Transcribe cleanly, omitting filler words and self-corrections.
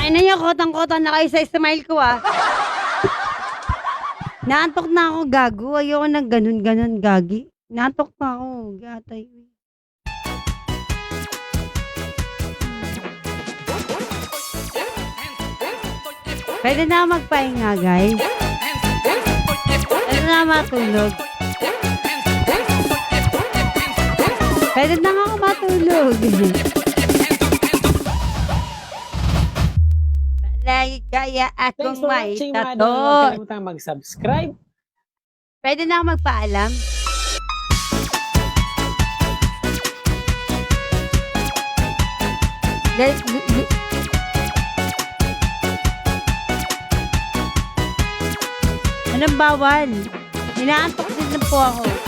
Ina niya, kotang-kota na kayo sa smile ko, ah. Naantok na ako, gago. Ayoko ng ganun-ganun, gagi. Naantok na ako, gatay. Pwede na magpahinga, guys. Pwede na matulog. Pwede na ako matulog. Lagi kaya Thanks akong for may watching mga idol. Huwag tato. kalimutang mag-subscribe. Pwede na ako magpaalam. Anong bawal? Inaantok din na po ako.